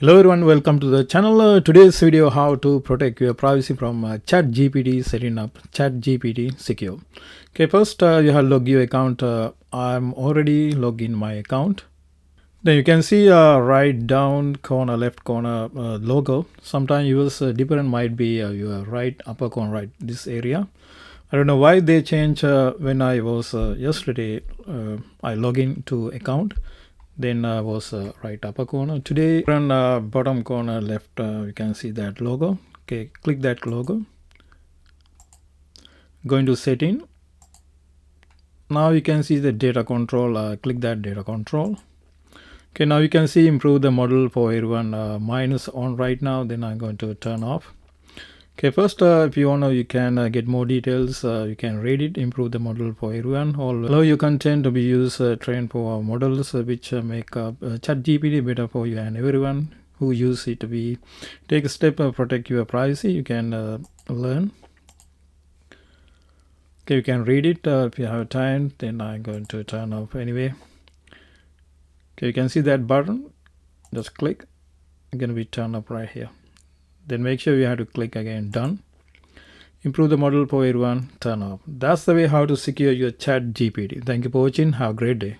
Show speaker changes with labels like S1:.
S1: Hello everyone, welcome to the channel. Today's video, how to protect your privacy from ChatGPT, setting up ChatGPT secure. Okay, first you have log your account. I'm already logged in my account. Then you can see right down corner, left corner logo. Sometimes yours different might be your right upper corner, right this area. I don't know why they change when I was yesterday. I log in to account. Then was right upper corner. Today on bottom corner left you can see that logo. Okay, click that logo. Go into setting. Now you can see the data control. Click that data control. Okay, now you can see improve the model for everyone. Mine is on right now. Then I'm going to turn off. Okay, first if you want to, you can get more details. You can read it, improve the model for everyone, or allow your content to be used, trained for models which make ChatGPT better for you and everyone who use it. To be take a step protect your privacy. You can learn. Okay, you can read it if you have time. Then I'm going to turn off anyway. Okay, you can see that button. Just click. It's going to be turned up right here. Then make sure you have to click again done. Improve the model for everyone, turn off. That's the way how to secure your ChatGPT. Thank you for watching. Have a great day.